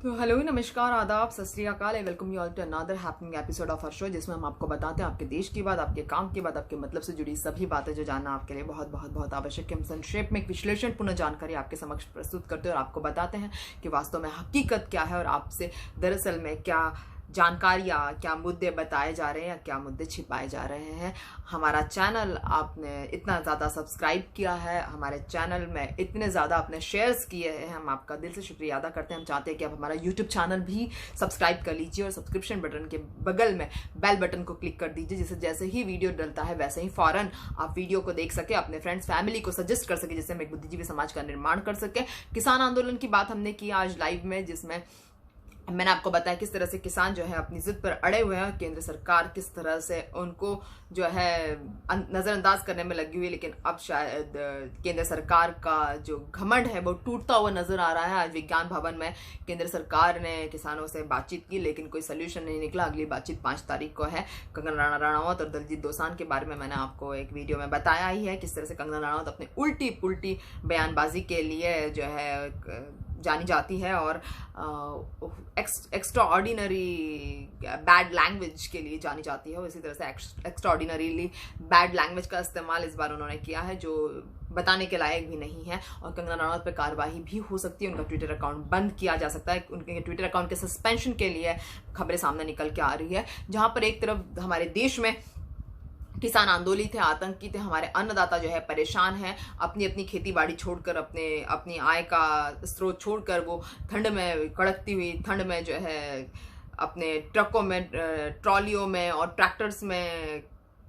तो हेलो, नमस्कार, आदाब, सत श्री अकाल, welcome you all to another happening episode of our show, जिसमें हम आपको बताते हैं आपके देश की बात, आपके काम की बात, आपके मतलब से जुड़ी सभी बातें जो जानना आपके लिए बहुत बहुत बहुत आवश्यक है। हम संक्षेप में एक विश्लेषणपूर्ण जानकारी आपके समक्ष प्रस्तुत करते हैं और आपको बताते हैं कि वास्तव में हकीकत क्या है और आपसे दरअसल में क्या जानकारियाँ, क्या मुद्दे बताए जा रहे हैं या क्या मुद्दे छिपाए जा रहे हैं। हमारा चैनल आपने इतना ज़्यादा सब्सक्राइब किया है, हमारे चैनल में इतने ज़्यादा आपने शेयर्स किए हैं, हम आपका दिल से शुक्रिया अदा करते हैं। हम चाहते हैं कि आप हमारा यूट्यूब चैनल भी सब्सक्राइब कर लीजिए और सब्सक्रिप्शन बटन के बगल में बेल बटन को क्लिक कर दीजिए, जिससे जैसे ही वीडियो डलता है वैसे ही फ़ौरन आप वीडियो को देख सके, अपने फ्रेंड्स फैमिली को सजेस्ट कर सके, जिससे हम एक बुद्धिजीवी समाज का निर्माण कर सके। किसान आंदोलन की बात हमने की आज लाइव में, जिसमें मैंने आपको बताया किस तरह से किसान जो है अपनी जिद पर अड़े हुए हैं, केंद्र सरकार किस तरह से उनको जो है नज़रअंदाज करने में लगी हुई है। लेकिन अब शायद केंद्र सरकार का जो घमंड है वो टूटता हुआ नजर आ रहा है। आज विज्ञान भवन में केंद्र सरकार ने किसानों से बातचीत की, लेकिन कोई सोल्यूशन नहीं निकला। अगली बातचीत 5 तारीख को है। कंगना रनावत और दलजीत दोसांझ के बारे में मैंने आपको एक वीडियो में बताया ही है, किस तरह से कंगना रनावत अपनी उल्टी पुल्टी बयानबाजी के लिए जो है जानी जाती है और एक्स्ट्रा ऑर्डिनरी बैड लैंग्वेज के लिए जानी जाती है। और इसी तरह से एक्स्ट्रा ऑर्डिनरीली बैड लैंग्वेज का इस्तेमाल इस बार उन्होंने किया है, जो बताने के लायक भी नहीं है। और कंगना रनावत पर कार्रवाई भी हो सकती है, उनका ट्विटर अकाउंट बंद किया जा सकता है, उनके ट्विटर अकाउंट के सस्पेंशन के लिए खबरें सामने निकल के आ रही है। जहां पर एक तरफ हमारे देश में किसान आंदोलित थे, आतंकी थे, हमारे अन्नदाता जो है परेशान हैं, अपनी अपनी खेती बाड़ी छोड़कर, अपनी आय का स्रोत छोड़कर वो ठंड में, कड़कती हुई ठंड में जो है अपने ट्रकों में, ट्रॉलियों में और ट्रैक्टर्स में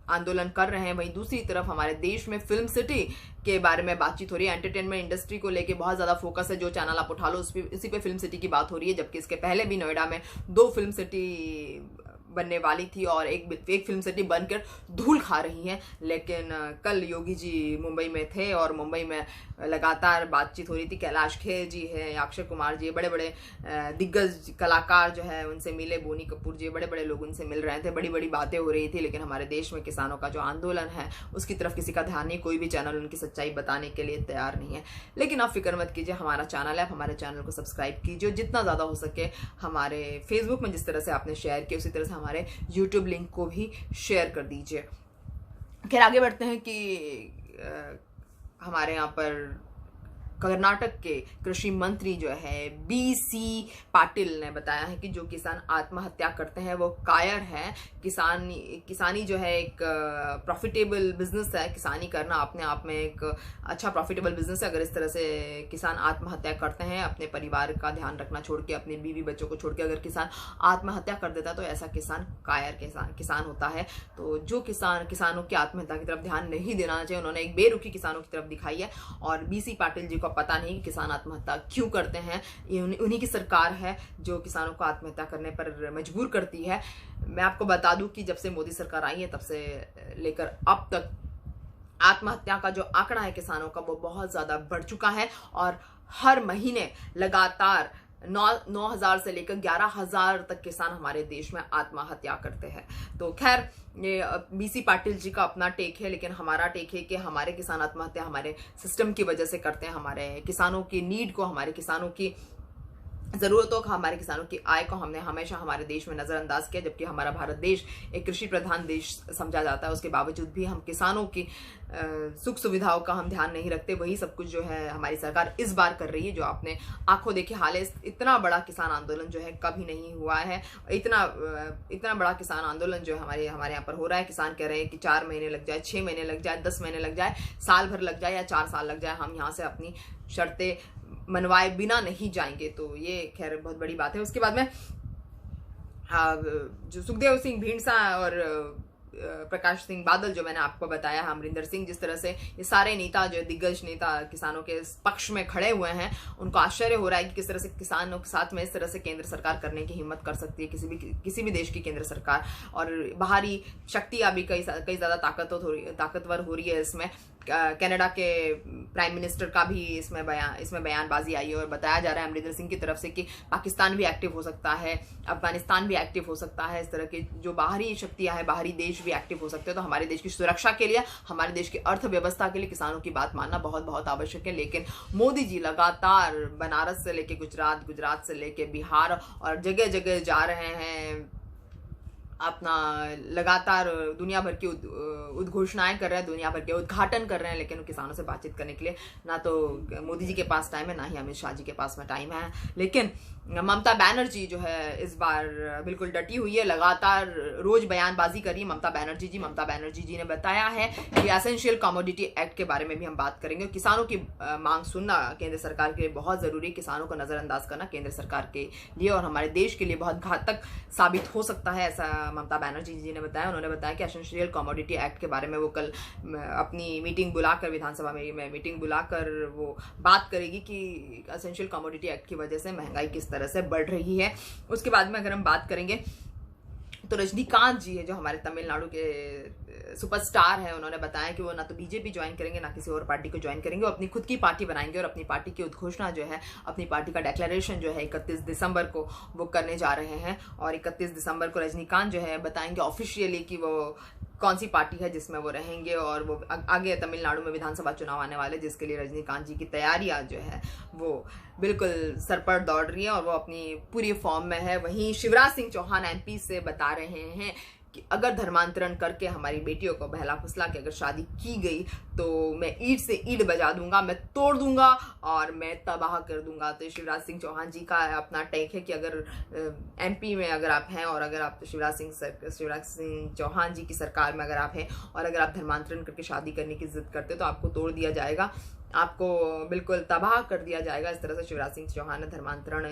आंदोलन कर रहे हैं। वहीं दूसरी तरफ हमारे देश में फिल्म सिटी के बारे में बातचीत हो रही है। एंटरटेनमेंट इंडस्ट्री को लेके बहुत ज्यादा फोकस है, जो चैनल आप उठा लो इसी पे फिल्म सिटी की बात हो रही है। जबकि इसके पहले भी नोएडा में 2 फिल्म सिटी बनने वाली थी और एक फिल्म सिटी बनकर धूल खा रही है। लेकिन कल योगी जी मुंबई में थे और मुंबई में लगातार बातचीत हो रही थी। कैलाश खेर जी है, अक्षय कुमार जी, बड़े बड़े दिग्गज कलाकार जो है उनसे मिले, बोनी कपूर जी, बड़े बड़े लोग उनसे मिल रहे थे, बड़ी बड़ी बातें हो रही थी। लेकिन हमारे देश में किसानों का जो आंदोलन है उसकी तरफ किसी का ध्यान नहीं, कोई भी चैनल उनकी सच्चाई बताने के लिए तैयार नहीं है। लेकिन आप फिक्र मत कीजिए, हमारा चैनल है, आप हमारे चैनल को सब्सक्राइब कीजिए, जितना ज़्यादा हो सके हमारे फेसबुक में जिस तरह से आपने शेयर किया उसी तरह से हमारे यूट्यूब लिंक को भी शेयर कर दीजिए। खैर आगे बढ़ते हैं कि हमारे यहाँ पर कर्नाटक के कृषि मंत्री जो है बीसी पाटिल ने बताया है कि जो किसान आत्महत्या करते हैं वो कायर हैं। किसानी जो है एक प्रॉफिटेबल बिजनेस है, किसानी करना अपने आप में एक अच्छा प्रॉफिटेबल बिजनेस है। अगर इस तरह से किसान आत्महत्या करते हैं, अपने परिवार का ध्यान रखना छोड़ के, अपने बीवी बच्चों को छोड़ के अगर किसान आत्महत्या कर देता है तो ऐसा किसान कायर किसान होता है। तो जो किसानों की आत्महत्या की तरफ ध्यान नहीं देना चाहिए, उन्होंने एक बेरुखी किसानों की तरफ दिखाई है। और बीसी पाटिल जी को पता नहीं कि किसान आत्महत्या क्यों करते हैं, ये उन्हीं की सरकार है जो किसानों को आत्महत्या करने पर मजबूर करती है। मैं आपको बता दूं कि जब से मोदी सरकार आई है तब से लेकर अब तक आत्महत्या का जो आंकड़ा है किसानों का वो बहुत ज्यादा बढ़ चुका है और हर महीने लगातार 9,000 से लेकर 11,000 तक किसान हमारे देश में आत्महत्या करते हैं। तो खैर ये बीसी पाटिल जी का अपना टेक है, लेकिन हमारा टेक है कि हमारे किसान आत्महत्या हमारे सिस्टम की वजह से करते हैं। हमारे किसानों की नीड को, हमारे किसानों की ज़रूरतों का, हमारे किसानों की आय को हमने हमेशा हमारे देश में नज़रअंदाज किया। जबकि हमारा भारत देश एक कृषि प्रधान देश समझा जाता है, उसके बावजूद भी हम किसानों की सुख सुविधाओं का हम ध्यान नहीं रखते। वही सब कुछ जो है हमारी सरकार इस बार कर रही है, जो आपने आंखों देखे हाल है। इतना बड़ा किसान आंदोलन जो है कभी नहीं हुआ है। इतना बड़ा किसान आंदोलन जो है हमारे यहाँ पर हो रहा है। किसान कह रहे हैं कि 4 महीने लग जाए, 6 महीने लग जाए, 10 महीने लग जाए, साल भर लग जाए या 4 साल लग जाए, हम यहाँ से अपनी शर्तें मनवाए बिना नहीं जाएंगे। तो ये खैर बहुत बड़ी बात है। उसके बाद में जो सुखदेव सिंह ढींडसा और प्रकाश सिंह बादल जो मैंने आपको बताया, अमरिंदर सिंह, जिस तरह से ये सारे नेता जो दिग्गज नेता किसानों के पक्ष में खड़े हुए हैं, उनको आश्चर्य हो रहा है कि किस तरह से किसानों के साथ में इस तरह से केंद्र सरकार करने की हिम्मत कर सकती है, किसी भी देश की केंद्र सरकार। और बाहरी शक्तियां भी कई ज्यादा ताकतवर हो रही है इसमें। कनाडा के प्राइम मिनिस्टर का भी इसमें बयानबाजी आई है और बताया जा रहा है अमरिंदर सिंह की तरफ से कि पाकिस्तान भी एक्टिव हो सकता है, अफगानिस्तान भी एक्टिव हो सकता है, इस तरह के जो बाहरी शक्तियां हैं, बाहरी देश भी एक्टिव हो सकते हैं। तो हमारे देश की सुरक्षा के लिए, हमारे देश की अर्थव्यवस्था के लिए किसानों की बात मानना बहुत बहुत आवश्यक है। लेकिन मोदी जी लगातार बनारस से लेके गुजरात, गुजरात से लेके बिहार और जगह जगह जा रहे हैं, अपना लगातार दुनिया भर की उद्घोषणाएं कर रहे हैं, दुनिया भर के उद्घाटन कर रहे हैं, लेकिन किसानों से बातचीत करने के लिए ना तो मोदी जी के पास टाइम है, ना ही अमित शाह जी के पास में टाइम है। लेकिन ममता बनर्जी जो है इस बार बिल्कुल डटी हुई है, लगातार रोज बयानबाजी कर रही है ममता बनर्जी जी ने बताया है कि एसेंशियल कमोडिटी एक्ट के बारे में भी हम बात करेंगे। किसानों की मांग सुनना केंद्र सरकार के लिए बहुत जरूरी है, किसानों को नजरअंदाज करना केंद्र सरकार के लिए और हमारे देश के लिए बहुत घातक साबित हो सकता है, ऐसा ममता बनर्जी जी ने बताया। उन्होंने बताया कि एसेंशियल कमोडिटी एक्ट के बारे में वो कल अपनी मीटिंग बुलाकर, विधानसभा में मीटिंग बुलाकर वो बात करेगी कि एसेंशियल कमोडिटी एक्ट की वजह से महंगाई किस तरह से बढ़ रही है। उसके बाद में अगर हम बात करेंगे तो रजनीकांत जी है जो हमारे तमिलनाडु के सुपरस्टार है, उन्होंने बताया कि वो ना तो बीजेपी ज्वाइन करेंगे ना किसी और पार्टी को ज्वाइन करेंगे, वो अपनी खुद की पार्टी बनाएंगे और अपनी पार्टी की उद्घोषणा जो है, अपनी पार्टी का डिक्लेरेशन जो है 31 दिसंबर को वो करने जा रहे हैं। और 31 दिसंबर को रजनीकांत जो है बताएंगे ऑफिशियली कि वो कौन सी पार्टी है जिसमें वो रहेंगे और वो आगे तमिलनाडु में विधानसभा चुनाव आने वाले, जिसके लिए रजनीकांत जी की तैयारियां जो है वो बिल्कुल सर पर दौड़ रही है और वो अपनी पूरी फॉर्म में है। वहीं शिवराज सिंह चौहान एमपी से बता रहे हैं कि अगर धर्मांतरण करके हमारी बेटियों को बहला फुसला के अगर शादी की गई तो मैं ईंट से ईंट बजा दूंगा, मैं तोड़ दूंगा और मैं तबाह कर दूंगा। तो शिवराज सिंह चौहान जी का अपना टेक है कि अगर एमपी में अगर आप हैं और अगर आप शिवराज सिंह चौहान जी की सरकार में अगर आप हैं और अगर आप धर्मांतरण करके शादी करने की जिद करते तो आपको तोड़ दिया जाएगा, आपको बिल्कुल तबाह कर दिया जाएगा। इस तरह से शिवराज सिंह चौहान ने धर्मांतरण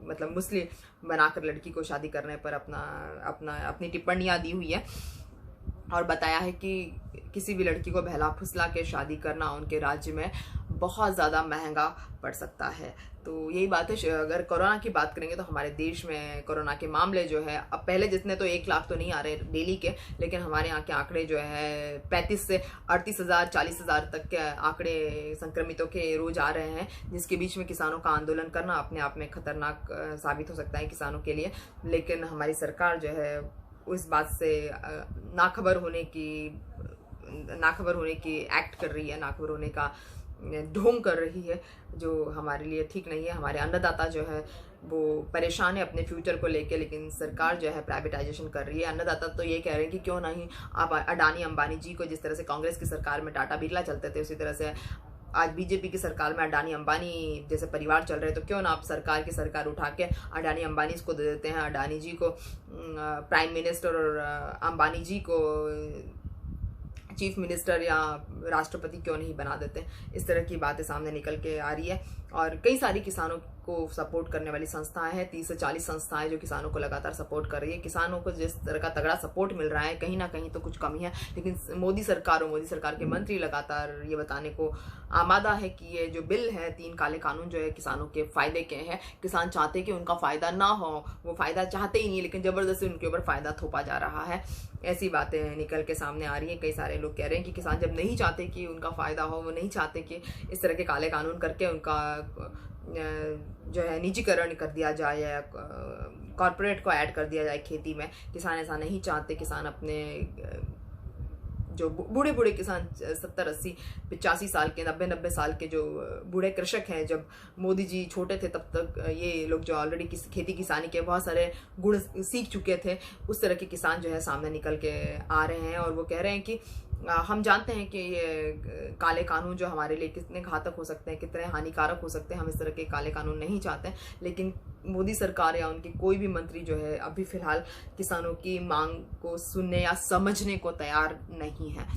मतलब मुस्लिम बनाकर लड़की को शादी करने पर अपनी टिप्पणियां दी हुई है और बताया है कि किसी भी लड़की को बहला फुसला के शादी करना उनके राज्य में बहुत ज़्यादा महंगा पड़ सकता है। तो यही बात है। अगर कोरोना की बात करेंगे तो हमारे देश में कोरोना के मामले जो है अब पहले जितने तो 1 लाख तो नहीं आ रहे डेली के, लेकिन हमारे यहाँ के आंकड़े जो है 35 से 38,000 40,000 तक के आंकड़े संक्रमितों के रोज आ रहे हैं, जिसके बीच में किसानों का आंदोलन करना अपने आप में खतरनाक साबित हो सकता है किसानों के लिए। लेकिन हमारी सरकार जो है उस बात से नाखबर होने की एक्ट कर रही है, नाखबर होने का ढोंग कर रही है, जो हमारे लिए ठीक नहीं है। हमारे अन्नदाता जो है वो परेशान है अपने फ्यूचर को लेके, लेकिन सरकार जो है प्राइवेटाइजेशन कर रही है। अन्नदाता तो ये कह रहे हैं कि क्यों नहीं आप अडानी अंबानी जी को, जिस तरह से कांग्रेस की सरकार में टाटा बिरला चलते थे उसी तरह से आज बीजेपी की सरकार में अडानी अंबानी जैसे परिवार चल रहे हैं, तो क्यों ना आप सरकार उठा के अडानी अंबानी को दे देते हैं, अडानी जी को प्राइम मिनिस्टर और अंबानी जी को चीफ मिनिस्टर या राष्ट्रपति क्यों नहीं बना देते। इस तरह की बातें सामने निकल के आ रही है और कई सारी किसानों को सपोर्ट करने वाली संस्थाएं हैं, 30 से 40 संस्थाएं जो किसानों को लगातार सपोर्ट कर रही है। किसानों को जिस तरह का तगड़ा सपोर्ट मिल रहा है कहीं ना कहीं तो कुछ कमी है, लेकिन मोदी सरकार के मंत्री लगातार ये बताने को आमादा है कि ये जो बिल है 3 काले कानून जो है किसानों के फायदे के हैं। किसान चाहते कि उनका फायदा ना हो, वो फायदा चाहते ही नहीं, लेकिन जबरदस्ती उनके ऊपर फायदा थोपा जा रहा है। ऐसी बातें निकल के सामने आ रही है। कई सारे लोग कह रहे हैं कि किसान जब नहीं चाहते कि उनका फायदा हो, वो नहीं चाहते कि इस तरह के काले कानून करके उनका जो है निजीकरण कर दिया जाए या कॉर्पोरेट को ऐड कर दिया जाए खेती में। किसान ऐसा नहीं चाहते। किसान अपने जो बूढ़े किसान 70, 80, 85 साल के 90 साल के जो बूढ़े कृषक हैं, जब मोदी जी छोटे थे तब तक ये लोग जो ऑलरेडी खेती किसानी के बहुत सारे गुण सीख चुके थे, उस तरह के किसान जो है सामने निकल के आ रहे हैं और वो कह रहे हैं कि हम जानते हैं कि ये काले कानून जो हमारे लिए कितने घातक हो सकते हैं, कितने हानिकारक हो सकते हैं। हम इस तरह के काले कानून नहीं चाहते, लेकिन मोदी सरकार या उनके कोई भी मंत्री जो है अभी फिलहाल किसानों की मांग को सुनने या समझने को तैयार नहीं है।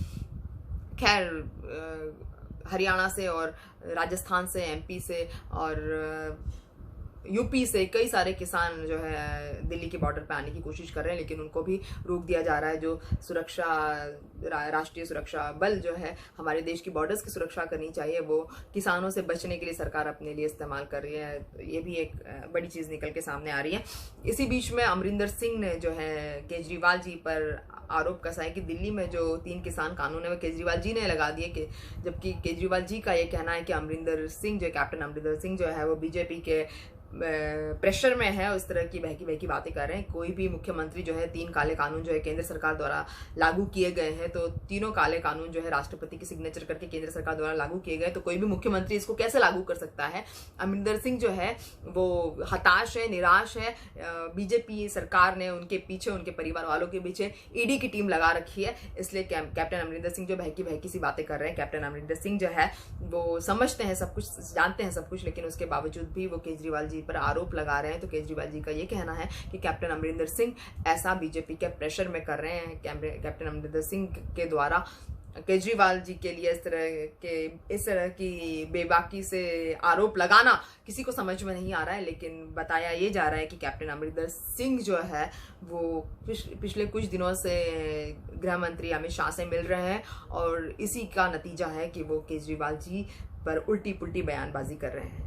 खैर, हरियाणा से और राजस्थान से, एमपी से और यूपी से कई सारे किसान जो है दिल्ली के बॉर्डर पे आने की कोशिश कर रहे हैं, लेकिन उनको भी रोक दिया जा रहा है। जो राष्ट्रीय सुरक्षा बल जो है हमारे देश की बॉर्डर्स की सुरक्षा करनी चाहिए, वो किसानों से बचने के लिए सरकार अपने लिए इस्तेमाल कर रही है। तो ये भी एक बड़ी चीज़ निकल के सामने आ रही है। इसी बीच में अमरिंदर सिंह ने जो है केजरीवाल जी पर आरोप कसा है कि दिल्ली में जो 3 किसान कानून है वो केजरीवाल जी ने लगा दिए, कि जबकि केजरीवाल जी का ये कहना है कि अमरिंदर सिंह जो कैप्टन अमरिंदर सिंह जो है वो बीजेपी के प्रेशर में है, उस तरह की बहकी बहकी बातें कर रहे हैं। कोई भी मुख्यमंत्री जो है 3 काले कानून जो है केंद्र सरकार द्वारा लागू किए गए हैं, तो तीनों काले कानून जो है राष्ट्रपति की सिग्नेचर करके केंद्र सरकार द्वारा लागू किए गए, तो कोई भी मुख्यमंत्री इसको कैसे लागू कर सकता है। अमरिंदर सिंह जो है वो हताश है, निराश है। बीजेपी सरकार ने उनके पीछे, उनके परिवार वालों के पीछे ईडी की टीम लगा रखी है, इसलिए कैप्टन अमरिंदर सिंह जो बहकी बहकी सी बातें कर रहे हैं। कैप्टन अमरिंदर सिंह जो है वो समझते हैं सब कुछ, जानते हैं सब कुछ, लेकिन उसके बावजूद भी वो केजरीवाल जी पर आरोप लगा रहे हैं। तो केजरीवाल जी का ये कहना है कि कैप्टन अमरिंदर सिंह ऐसा बीजेपी के प्रेशर में कर रहे हैं। कैप्टन अमरिंदर सिंह के द्वारा केजरीवाल जी के लिए इस तरह की बेबाकी से आरोप लगाना किसी को समझ में नहीं आ रहा है, लेकिन बताया ये जा रहा है कि कैप्टन अमरिंदर सिंह जो है वो पिछले कुछ दिनों से गृह मंत्री अमित शाह से मिल रहे हैं, और इसी का नतीजा है कि वो केजरीवाल जी पर उल्टी पुल्टी बयानबाजी कर रहे हैं।